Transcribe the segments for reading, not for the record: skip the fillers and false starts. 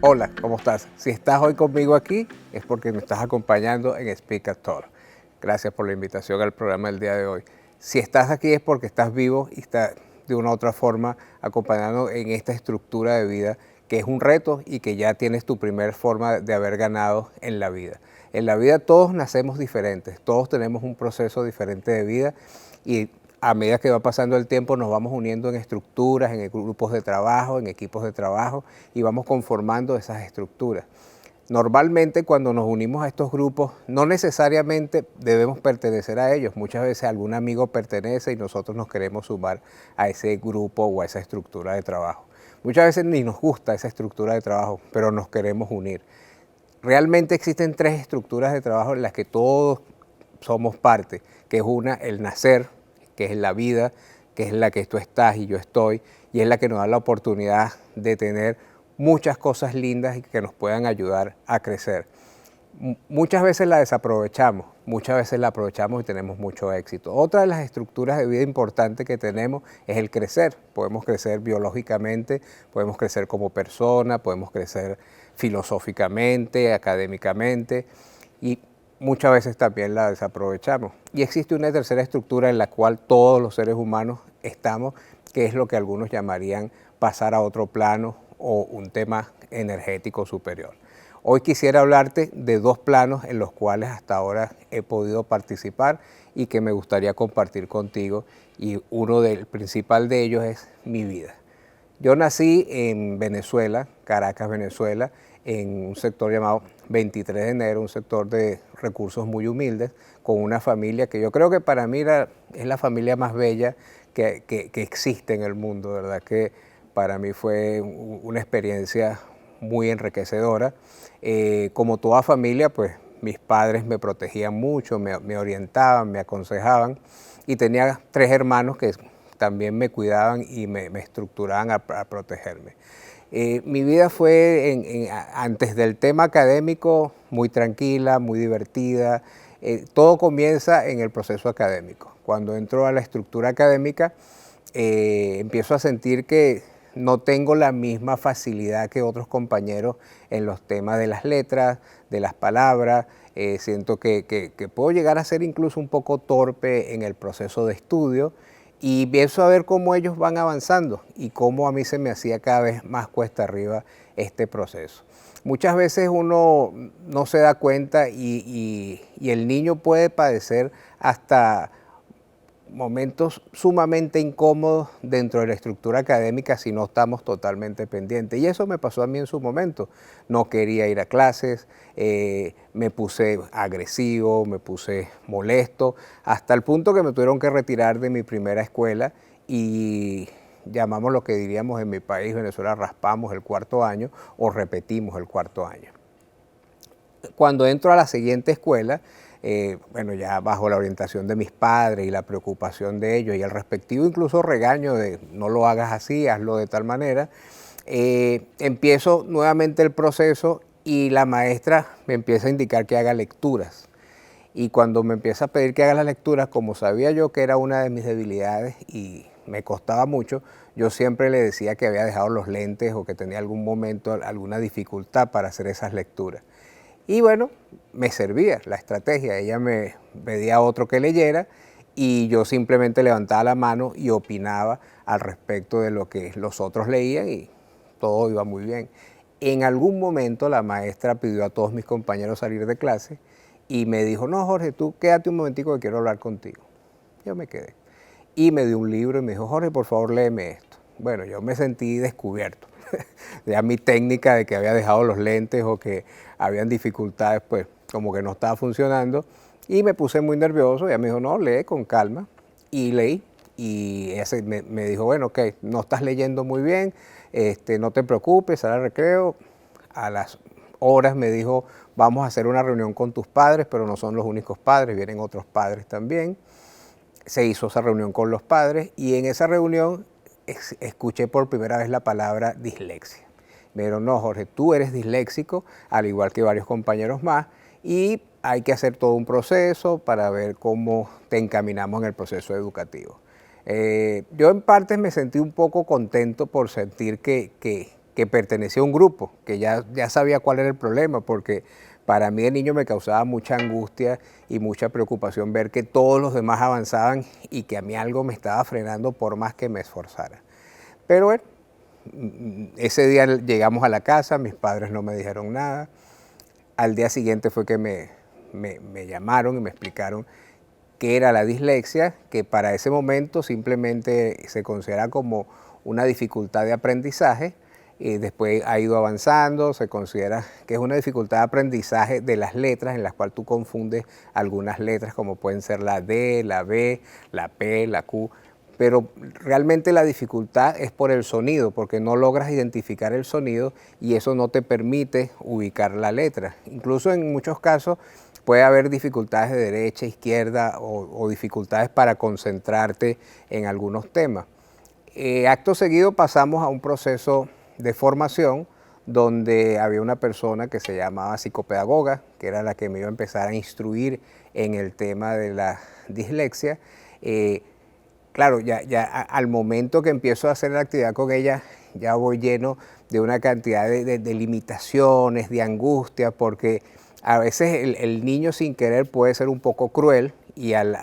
Hola, ¿cómo estás? Si estás hoy conmigo aquí es porque me estás acompañando en Speak at Talk. Gracias por la invitación al programa del día de hoy. Si estás aquí es porque estás vivo y estás de una u otra forma acompañando en esta estructura de vida que es un reto y que ya tienes tu primer forma de haber ganado en la vida. En la vida todos nacemos diferentes, todos tenemos un proceso diferente de vida y a medida que va pasando el tiempo nos vamos uniendo en estructuras, en grupos de trabajo, en equipos de trabajo y vamos conformando esas estructuras. Normalmente cuando nos unimos a estos grupos no necesariamente debemos pertenecer a ellos, muchas veces algún amigo pertenece y nosotros nos queremos sumar a ese grupo o a esa estructura de trabajo. Muchas veces ni nos gusta esa estructura de trabajo, pero nos queremos unir. Realmente existen tres estructuras de trabajo en las que todos somos parte, que es una, el nacer, que es la vida, que es la que tú estás y yo estoy, y es la que nos da la oportunidad de tener muchas cosas lindas y que nos puedan ayudar a crecer. Muchas veces la desaprovechamos, muchas veces la aprovechamos y tenemos mucho éxito. Otra de las estructuras de vida importantes que tenemos es el crecer. Podemos crecer biológicamente, podemos crecer como persona, podemos crecer filosóficamente, académicamente y muchas veces también la desaprovechamos. Y existe una tercera estructura en la cual todos los seres humanos estamos, que es lo que algunos llamarían pasar a otro plano o un tema energético superior. Hoy quisiera hablarte de dos planos en los cuales hasta ahora he podido participar y que me gustaría compartir contigo, y uno del principal de ellos es mi vida. Yo nací en Venezuela, Caracas, Venezuela, en un sector llamado 23 de enero, un sector de recursos muy humildes, con una familia que yo creo que para mí es la familia más bella que existe en el mundo, ¿verdad? Que para mí fue una experiencia muy enriquecedora. Como toda familia, pues mis padres me protegían mucho, me orientaban, me aconsejaban, y tenía tres hermanos que también me cuidaban y me estructuraban a protegerme. Mi vida fue, antes del tema académico, muy tranquila, muy divertida. Todo comienza en el proceso académico. Cuando entro a la estructura académica, empiezo a sentir que no tengo la misma facilidad que otros compañeros en los temas de las letras, de las palabras. Siento que puedo llegar a ser incluso un poco torpe en el proceso de estudio, y empiezo a ver cómo ellos van avanzando y cómo a mí se me hacía cada vez más cuesta arriba este proceso. Muchas veces uno no se da cuenta y el niño puede padecer hasta momentos sumamente incómodos dentro de la estructura académica si no estamos totalmente pendientes. Y eso me pasó a mí en su momento. No quería ir a clases, me puse agresivo, me puse molesto, hasta el punto que me tuvieron que retirar de mi primera escuela y llamamos lo que diríamos en mi país, Venezuela, raspamos el cuarto año o repetimos el cuarto año. Cuando entro a la siguiente escuela, bueno, ya bajo la orientación de mis padres y la preocupación de ellos y el respectivo incluso regaño de no lo hagas así, hazlo de tal manera, empiezo nuevamente el proceso y la maestra me empieza a indicar que haga lecturas. Y cuando me empieza a pedir que haga las lecturas, como sabía yo que era una de mis debilidades y me costaba mucho, yo siempre le decía que había dejado los lentes o que tenía algún momento, alguna dificultad para hacer esas lecturas. Y bueno, me servía la estrategia. Ella me pedía a otro que leyera y yo simplemente levantaba la mano y opinaba al respecto de lo que los otros leían y todo iba muy bien. En algún momento la maestra pidió a todos mis compañeros salir de clase y me dijo, no, Jorge, tú quédate un momentico que quiero hablar contigo. Yo me quedé. Y me dio un libro y me dijo, Jorge, por favor, léeme esto. Bueno, yo me sentí descubierto. Ya mi técnica de que había dejado los lentes o que habían dificultades, pues como que no estaba funcionando. Y me puse muy nervioso. Ella me dijo, no, lee con calma. Y leí. Y ella me dijo, bueno, ok, no estás leyendo muy bien, no te preocupes, sal al recreo. A las horas me dijo, vamos a hacer una reunión con tus padres, pero no son los únicos padres, vienen otros padres también. Se hizo esa reunión con los padres y en esa reunión escuché por primera vez la palabra dislexia. Me dijeron, no, Jorge, tú eres disléxico, al igual que varios compañeros más, y hay que hacer todo un proceso para ver cómo te encaminamos en el proceso educativo. Yo en parte me sentí un poco contento por sentir que que pertenecía a un grupo, que ya sabía cuál era el problema, porque para mí de niño me causaba mucha angustia y mucha preocupación ver que todos los demás avanzaban y que a mí algo me estaba frenando por más que me esforzara. Pero bueno, ese día llegamos a la casa, mis padres no me dijeron nada. Al día siguiente fue que me llamaron y me explicaron qué era la dislexia, que para ese momento simplemente se considera como una dificultad de aprendizaje, y después ha ido avanzando, se considera que es una dificultad de aprendizaje de las letras en las cuales tú confundes algunas letras como pueden ser la D, la B, la P, la Q, pero realmente la dificultad es por el sonido, porque no logras identificar el sonido y eso no te permite ubicar la letra. Incluso en muchos casos puede haber dificultades de derecha, izquierda o dificultades para concentrarte en algunos temas. Acto seguido pasamos a un proceso de formación donde había una persona que se llamaba psicopedagoga, que era la que me iba a empezar a instruir en el tema de la dislexia. Claro, ya al momento que empiezo a hacer la actividad con ella, ya voy lleno de una cantidad de limitaciones, de angustia, porque a veces el niño sin querer puede ser un poco cruel y al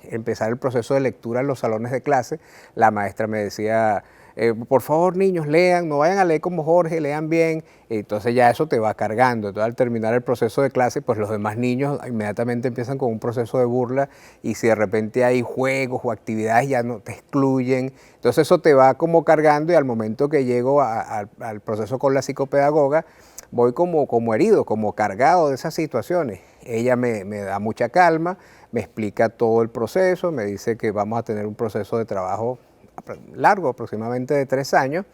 empezar el proceso de lectura en los salones de clase, la maestra me decía, por favor niños lean, no vayan a leer como Jorge, lean bien, entonces ya eso te va cargando. Entonces al terminar el proceso de clase, pues los demás niños inmediatamente empiezan con un proceso de burla y si de repente hay juegos o actividades ya no te excluyen, entonces eso te va como cargando y al momento que llego al proceso con la psicopedagoga, voy como herido, como cargado de esas situaciones. Ella me da mucha calma, me explica todo el proceso, me dice que vamos a tener un proceso de trabajo largo, aproximadamente de 3 años,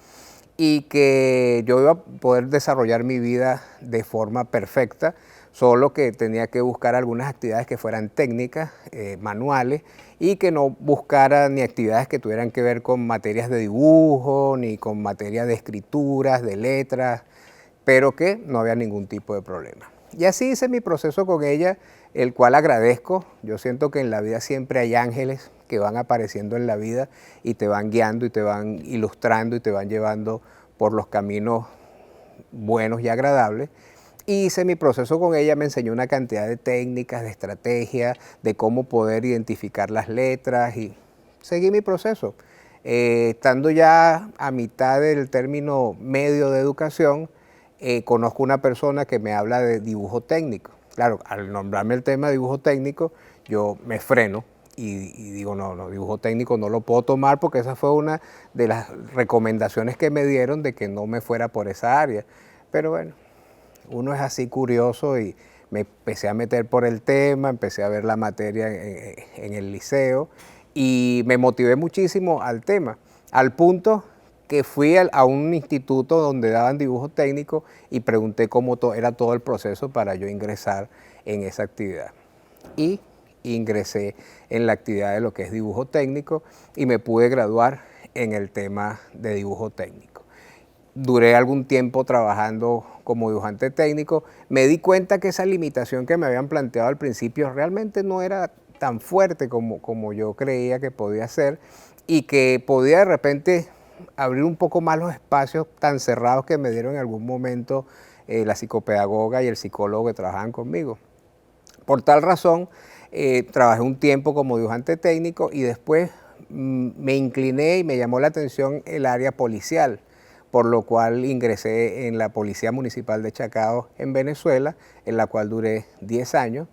y que yo iba a poder desarrollar mi vida de forma perfecta, solo que tenía que buscar algunas actividades que fueran técnicas, manuales, y que no buscara ni actividades que tuvieran que ver con materias de dibujo, ni con materias de escrituras, de letras, pero que no había ningún tipo de problema. Y así hice mi proceso con ella, el cual agradezco. Yo siento que en la vida siempre hay ángeles que van apareciendo en la vida y te van guiando y te van ilustrando y te van llevando por los caminos buenos y agradables. Y hice mi proceso con ella, me enseñó una cantidad de técnicas, de estrategias, de cómo poder identificar las letras y seguí mi proceso. Estando ya a mitad del término medio de educación, conozco una persona que me habla de dibujo técnico. Claro, al nombrarme el tema de dibujo técnico, yo me freno y digo, no, dibujo técnico no lo puedo tomar porque esa fue una de las recomendaciones que me dieron de que no me fuera por esa área. Pero bueno, uno es así curioso y me empecé a meter por el tema, empecé a ver la materia en el liceo y me motivé muchísimo al tema, al punto que fui a un instituto donde daban dibujo técnico y pregunté cómo era todo el proceso para yo ingresar en esa actividad. Y ingresé en la actividad de lo que es dibujo técnico y me pude graduar en el tema de dibujo técnico. Duré algún tiempo trabajando como dibujante técnico, me di cuenta que esa limitación que me habían planteado al principio realmente no era tan fuerte como yo creía que podía ser y que podía de repente abrir un poco más los espacios tan cerrados que me dieron en algún momento la psicopedagoga y el psicólogo que trabajaban conmigo. Por tal razón, trabajé un tiempo como dibujante técnico y después me incliné y me llamó la atención el área policial, por lo cual ingresé en la Policía Municipal de Chacao en Venezuela, en la cual duré 10 años.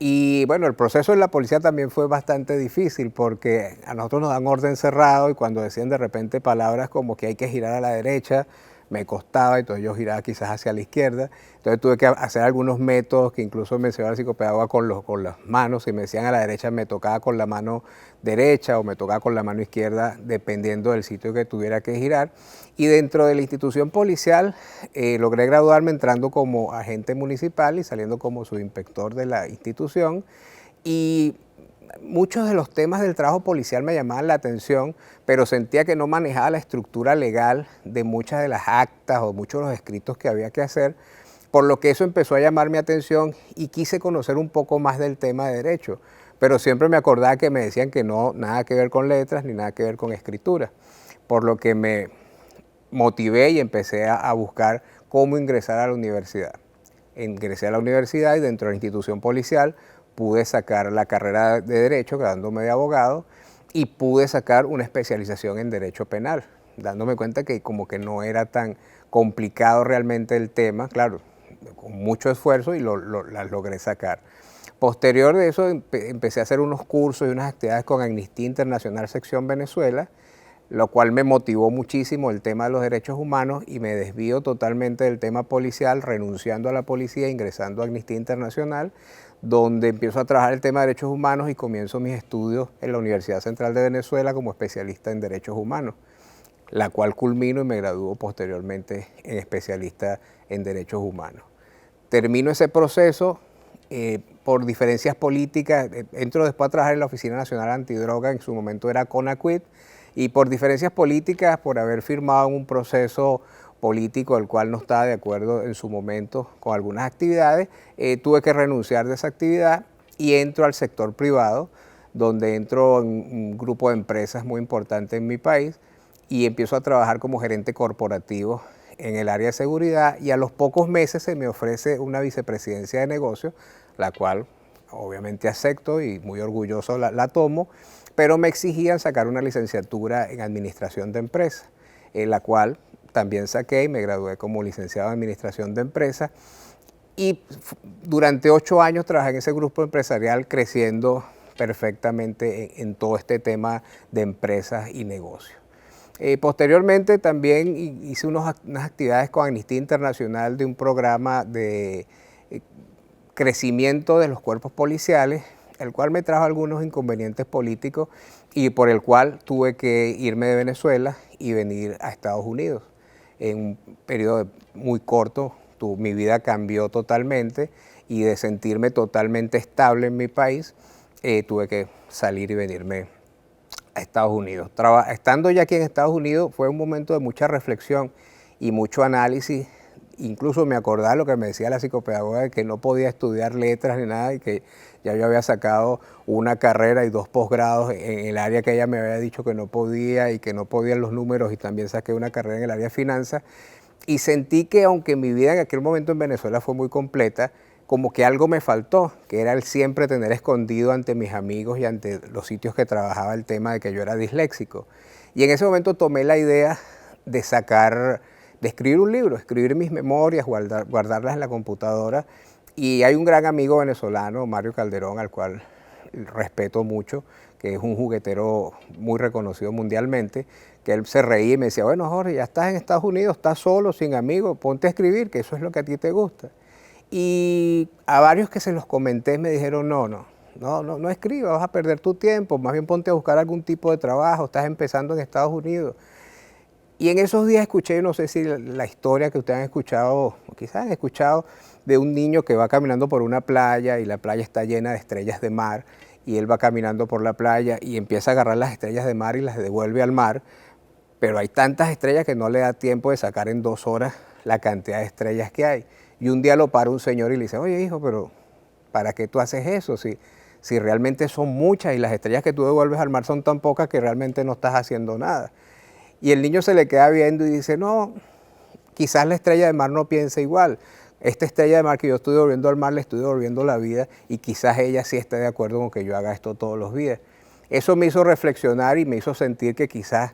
Y bueno, el proceso en la policía también fue bastante difícil porque a nosotros nos dan orden cerrado y cuando decían de repente palabras como que hay que girar a la derecha, me costaba, entonces yo giraba quizás hacia la izquierda. Entonces tuve que hacer algunos métodos que incluso me enseñaba el psicopedagoga con las manos. Si me decían a la derecha, me tocaba con la mano derecha o me tocaba con la mano izquierda, dependiendo del sitio que tuviera que girar. Y dentro de la institución policial logré graduarme entrando como agente municipal y saliendo como subinspector de la institución. Y muchos de los temas del trabajo policial me llamaban la atención, pero sentía que no manejaba la estructura legal de muchas de las actas o muchos de los escritos que había que hacer, por lo que eso empezó a llamar mi atención y quise conocer un poco más del tema de derecho, pero siempre me acordaba que me decían que no, nada que ver con letras ni nada que ver con escritura, por lo que me motivé y empecé a buscar cómo ingresar a la universidad. Ingresé a la universidad y dentro de la institución policial pude sacar la carrera de Derecho, quedándome de abogado, y pude sacar una especialización en Derecho Penal, dándome cuenta que como que no era tan complicado realmente el tema, claro, con mucho esfuerzo y las logré sacar. Posterior de eso empecé a hacer unos cursos y unas actividades con Amnistía Internacional Sección Venezuela, lo cual me motivó muchísimo el tema de los derechos humanos y me desvío totalmente del tema policial, renunciando a la policía, ingresando a Amnistía Internacional, donde empiezo a trabajar el tema de derechos humanos y comienzo mis estudios en la Universidad Central de Venezuela como especialista en derechos humanos, la cual culmino y me gradúo posteriormente en especialista en derechos humanos. Termino ese proceso por diferencias políticas, entro después a trabajar en la Oficina Nacional Antidroga, en su momento era CONACUIT, y por diferencias políticas, por haber firmado un proceso político del cual no estaba de acuerdo en su momento con algunas actividades, tuve que renunciar de esa actividad y entro al sector privado, donde entro en un grupo de empresas muy importante en mi país y empiezo a trabajar como gerente corporativo en el área de seguridad, y a los pocos meses se me ofrece una vicepresidencia de negocios, la cual obviamente acepto y muy orgulloso la tomo, pero me exigían sacar una licenciatura en administración de empresas, la cual también saqué y me gradué como licenciado en administración de empresas, y durante 8 años trabajé en ese grupo empresarial creciendo perfectamente en todo este tema de empresas y negocios. Posteriormente también hice unas actividades con Amnistía Internacional de un programa de crecimiento de los cuerpos policiales, el cual me trajo algunos inconvenientes políticos y por el cual tuve que irme de Venezuela y venir a Estados Unidos. En un periodo muy corto, mi vida cambió totalmente y de sentirme totalmente estable en mi país, tuve que salir y venirme a Estados Unidos. Estando ya aquí en Estados Unidos fue un momento de mucha reflexión y mucho análisis. Incluso me acordaba lo que me decía la psicopedagoga, de que no podía estudiar letras ni nada y que ya yo había sacado una carrera y 2 posgrados en el área que ella me había dicho que no podía y que no podían los números, y también saqué una carrera en el área de finanzas. Y sentí que aunque mi vida en aquel momento en Venezuela fue muy completa, como que algo me faltó, que era el siempre tener escondido ante mis amigos y ante los sitios que trabajaba el tema de que yo era disléxico. Y en ese momento tomé la idea de escribir un libro, escribir mis memorias, guardarlas en la computadora. Y hay un gran amigo venezolano, Mario Calderón, al cual respeto mucho, que es un juguetero muy reconocido mundialmente, que él se reía y me decía, bueno, Jorge, ya estás en Estados Unidos, estás solo, sin amigos, ponte a escribir, que eso es lo que a ti te gusta. Y a varios que se los comenté me dijeron, no escribas, vas a perder tu tiempo, más bien ponte a buscar algún tipo de trabajo, estás empezando en Estados Unidos. Y en esos días escuché, no sé si la historia que ustedes han escuchado, o quizás han escuchado, de un niño que va caminando por una playa y la playa está llena de estrellas de mar, y él va caminando por la playa y empieza a agarrar las estrellas de mar y las devuelve al mar, pero hay tantas estrellas que no le da tiempo de sacar en 2 horas la cantidad de estrellas que hay. Y un día lo para un señor y le dice, oye hijo, pero ¿para qué tú haces eso? Si realmente son muchas y las estrellas que tú devuelves al mar son tan pocas que realmente no estás haciendo nada. Y el niño se le queda viendo y dice, no, quizás la estrella de mar no piensa igual. Esta estrella de mar que yo estoy devolviendo al mar le estoy devolviendo la vida, y quizás ella sí esté de acuerdo con que yo haga esto todos los días. Eso me hizo reflexionar y me hizo sentir que quizás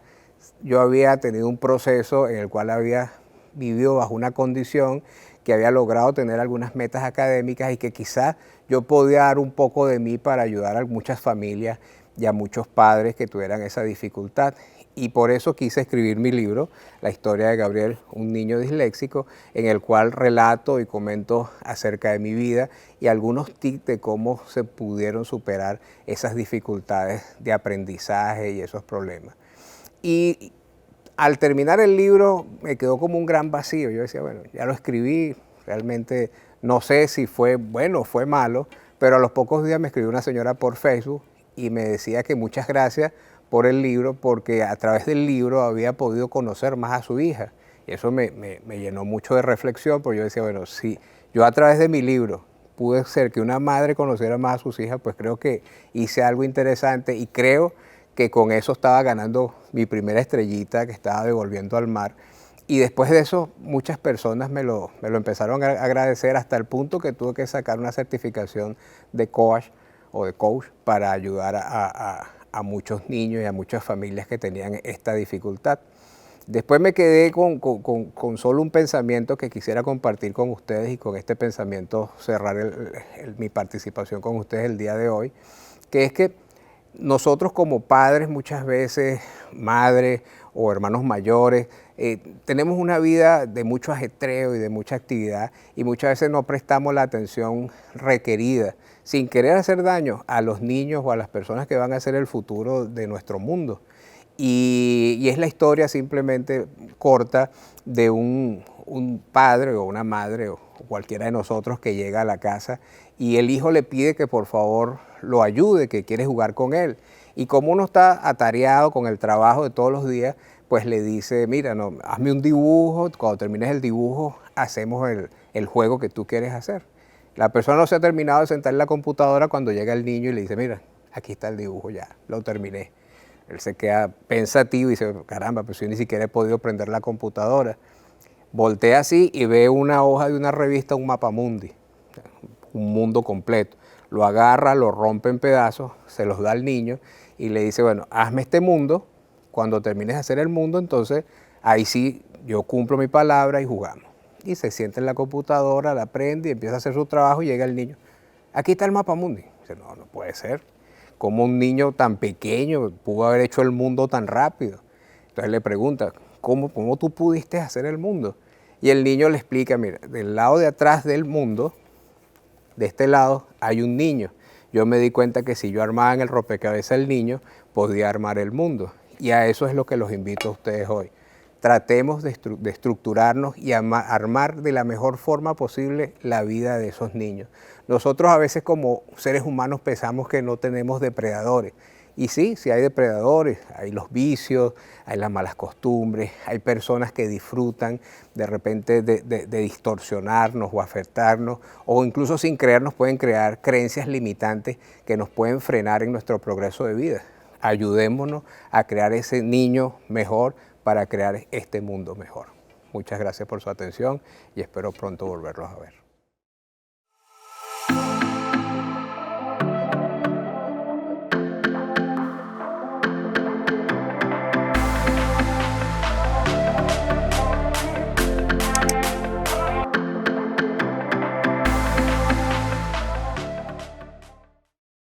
yo había tenido un proceso en el cual había vivido bajo una condición, que había logrado tener algunas metas académicas y que quizás yo podía dar un poco de mí para ayudar a muchas familias y a muchos padres que tuvieran esa dificultad. Y por eso quise escribir mi libro, La historia de Gabriel, un niño disléxico, en el cual relato y comento acerca de mi vida y algunos tips de cómo se pudieron superar esas dificultades de aprendizaje y esos problemas. Y al terminar el libro me quedó como un gran vacío. Yo decía, bueno, ya lo escribí, realmente no sé si fue bueno o fue malo, pero a los pocos días me escribió una señora por Facebook y me decía que muchas gracias por el libro, porque a través del libro había podido conocer más a su hija. Y eso me llenó mucho de reflexión, porque yo decía, bueno, si yo a través de mi libro pude ser que una madre conociera más a sus hijas, pues creo que hice algo interesante, y creo que con eso estaba ganando mi primera estrellita que estaba devolviendo al mar. Y después de eso, muchas personas me lo empezaron a agradecer hasta el punto que tuve que sacar una certificación de coach para ayudar a muchos niños y a muchas familias que tenían esta dificultad. Después me quedé con solo un pensamiento que quisiera compartir con ustedes, y con este pensamiento cerrar mi participación con ustedes el día de hoy, que es que nosotros como padres, muchas veces madres o hermanos mayores, tenemos una vida de mucho ajetreo y de mucha actividad, y muchas veces no prestamos la atención requerida, sin querer hacer daño a los niños o a las personas que van a ser el futuro de nuestro mundo. Y es la historia simplemente corta de un padre o una madre o cualquiera de nosotros que llega a la casa y el hijo le pide que por favor lo ayude, que quiere jugar con él. Y como uno está atareado con el trabajo de todos los días, pues le dice, mira, no, hazme un dibujo, cuando termines el dibujo hacemos el juego que tú quieres hacer. La persona no se ha terminado de sentar en la computadora cuando llega el niño y le dice, mira, aquí está el dibujo, ya, lo terminé. Él se queda pensativo y dice, caramba, pues yo ni siquiera he podido prender la computadora. Voltea así y ve una hoja de una revista, un mapamundi, un mundo completo. Lo agarra, lo rompe en pedazos, se los da al niño y le dice, bueno, hazme este mundo, cuando termines de hacer el mundo, entonces ahí sí yo cumplo mi palabra y jugamos. Y se sienta en la computadora, la prende y empieza a hacer su trabajo y llega el niño. Aquí está el mapamundi. Dice, no, no puede ser. ¿Cómo un niño tan pequeño pudo haber hecho el mundo tan rápido? Entonces le pregunta, ¿cómo tú pudiste hacer el mundo? Y el niño le explica, mira, del lado de atrás del mundo, de este lado, hay un niño. Yo me di cuenta que si yo armaba en el rompecabezas el niño, podía armar el mundo. Y a eso es lo que los invito a ustedes hoy. Tratemos de estructurarnos y armar de la mejor forma posible la vida de esos niños. Nosotros a veces como seres humanos pensamos que no tenemos depredadores. Y sí, sí hay depredadores, hay los vicios, hay las malas costumbres, hay personas que disfrutan de repente de distorsionarnos o afectarnos, o incluso sin creernos pueden crear creencias limitantes que nos pueden frenar en nuestro progreso de vida. Ayudémonos a crear ese niño mejor para crear este mundo mejor. Muchas gracias por su atención y espero pronto volverlos a ver.